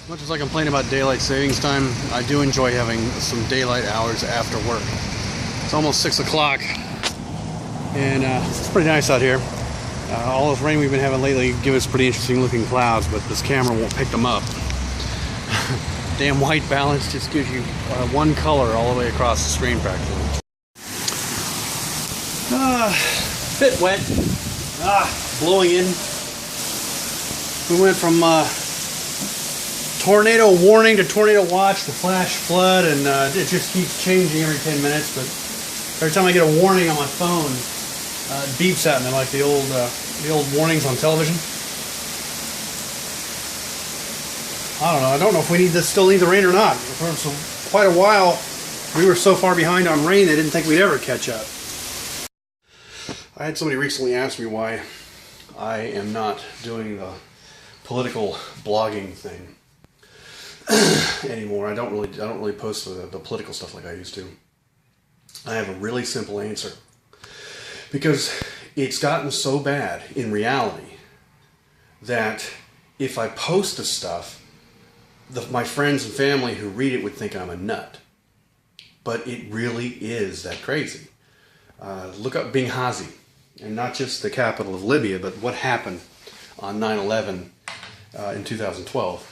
Much as I complain about daylight savings time, I do enjoy having some daylight hours after work. It's almost 6 o'clock, and it's pretty nice out here. All this rain we've been having lately give us pretty interesting looking clouds, but this camera won't pick them up. Damn white balance just gives you one color all the way across the screen practically. Bit wet. Blowing in. We went from tornado warning to tornado watch to flash flood, and it just keeps changing every 10 minutes. But every time I get a warning on my phone, it beeps at me like the old warnings on television. I don't know. I don't know if we still need the rain or not. For quite a while, we were so far behind on rain, they didn't think we'd ever catch up. I had somebody recently ask me why I am not doing the political blogging thing anymore. I don't really post the political stuff like I used to. I have a really simple answer. Because it's gotten so bad in reality that if I post the stuff, my friends and family who read it would think I'm a nut. But it really is that crazy. Look up Benghazi, and not just the capital of Libya, but what happened on 9/11 in 2012.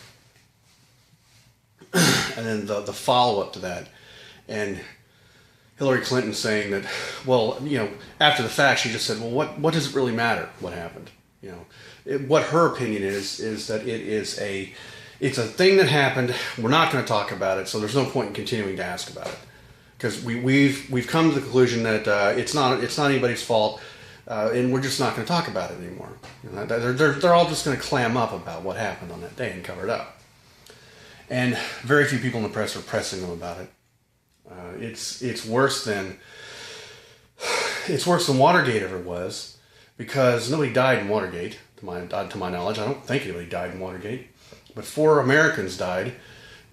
And then the follow-up to that. And Hillary Clinton saying that, well, you know, after the fact, she just said, well, what does it really matter what happened? You know, what her opinion is that it's a thing that happened. We're not going to talk about it, so there's no point in continuing to ask about it, because we've come to the conclusion that it's not anybody's fault, and we're just not going to talk about it anymore. You know, they're all just going to clam up about what happened on that day and cover it up. And very few people in the press are pressing them about it. It's worse than Watergate ever was, because nobody died in Watergate to my knowledge. I don't think anybody died in Watergate, but 4 Americans died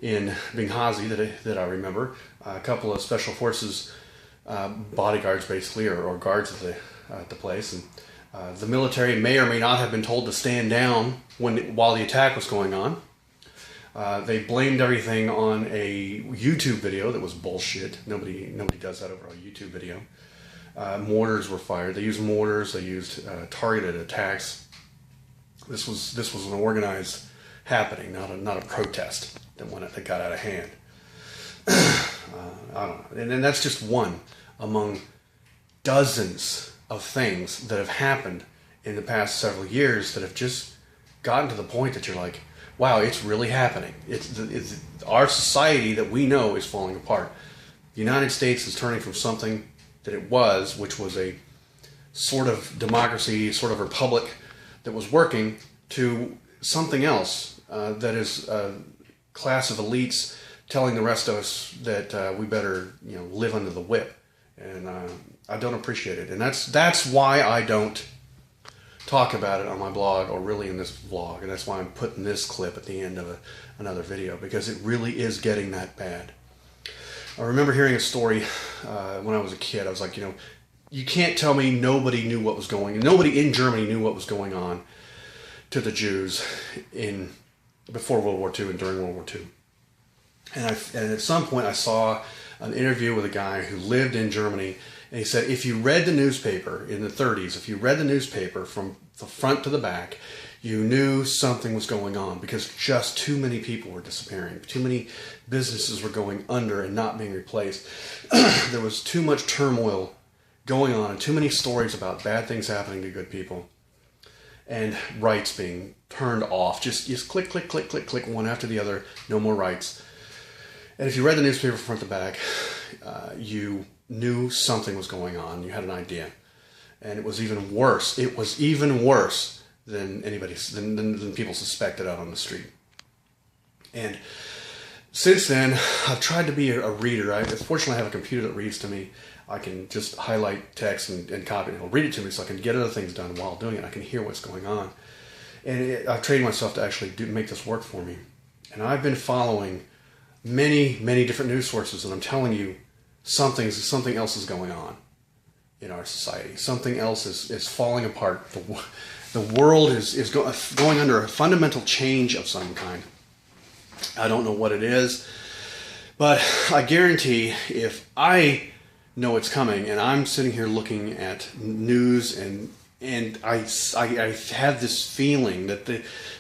in Benghazi that I remember. A couple of special forces bodyguards, basically, or guards at the place, and the military may or may not have been told to stand down while the attack was going on. They blamed everything on a YouTube video that was bullshit. Nobody does that over a YouTube video. Mortars were fired. They used mortars. They used targeted attacks. This was an organized happening, not a protest that got out of hand. I don't know. And then that's just one among dozens of things that have happened in the past several years that have just gotten to the point that you're like, wow, it's really happening. It's our society that we know is falling apart. The United States is turning from something that it was, which was a sort of democracy, sort of republic that was working, to something else that is a class of elites telling the rest of us that we better, you know, live under the whip. And I don't appreciate it. And that's why I don't talk about it on my blog, or really in this vlog, and that's why I'm putting this clip at the end of another video, because it really is getting that bad. I remember hearing a story when I was a kid. I was like, you know, you can't tell me nobody in Germany knew what was going on to the Jews before World War II and during World War II. And at some point I saw an interview with a guy who lived in Germany, and he said, if you read the newspaper in the 30s, if you read the newspaper from the front to the back, you knew something was going on, because just too many people were disappearing. Too many businesses were going under and not being replaced. There was too much turmoil going on, and too many stories about bad things happening to good people, and rights being turned off. Just click, click, click, click, click, one after the other. No more rights. And if you read the newspaper from front to back, you knew something was going on. You had an idea. And it was even worse. It was even worse than than people suspected out on the street. And since then, I've tried to be a reader. Fortunately, I have a computer that reads to me. I can just highlight text and copy it. It'll read it to me, so I can get other things done while doing it. I can hear what's going on. And I've trained myself to actually make this work for me. And I've been following many, many different news sources, and I'm telling you, something else is going on in our society. Something else is falling apart. The world is going under a fundamental change of some kind. I don't know what it is, but I guarantee if I know it's coming and I'm sitting here looking at news and I have this feeling that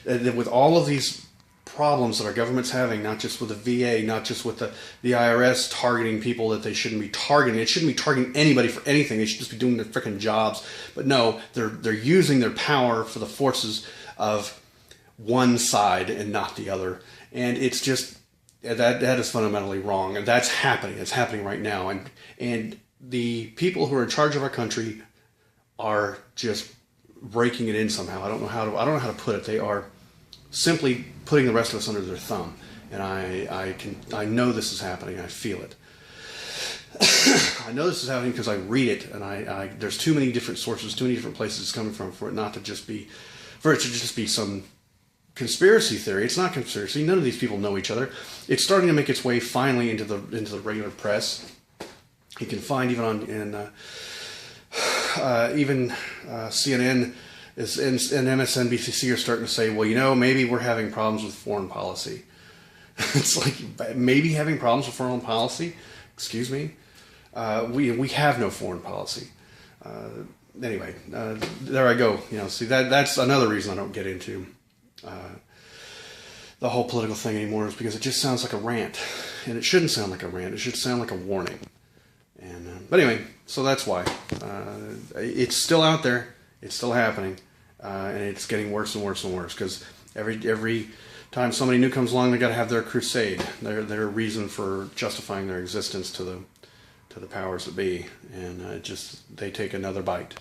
that with all of these problems that our government's having, not just with the VA, not just with the IRS targeting people that they shouldn't be targeting. It shouldn't be targeting anybody for anything. They should just be doing their freaking jobs. But no, they're using their power for the forces of one side and not the other. And it's just that is fundamentally wrong. And that's happening. It's happening right now. And the people who are in charge of our country are just breaking it in somehow. I don't know how to put it. They are simply putting the rest of us under their thumb, and I know this is happening. I feel it. I know this is happening because I read it, and there's too many different sources, too many different places it's coming from for it to just be some conspiracy theory. It's not conspiracy. None of these people know each other. It's starting to make its way finally into the regular press. You can find even CNN. And MSNBC are starting to say, well, maybe we're having problems with foreign policy. It's like, maybe having problems with foreign policy? Excuse me? We have no foreign policy. Anyway, there I go. See, that's another reason I don't get into the whole political thing anymore, is because it just sounds like a rant. And it shouldn't sound like a rant. It should sound like a warning. But anyway, so that's why. It's still out there. It's still happening. And it's getting worse and worse and worse, because every time somebody new comes along, they got to have their crusade, their reason for justifying their existence to the powers that be, and they take another bite.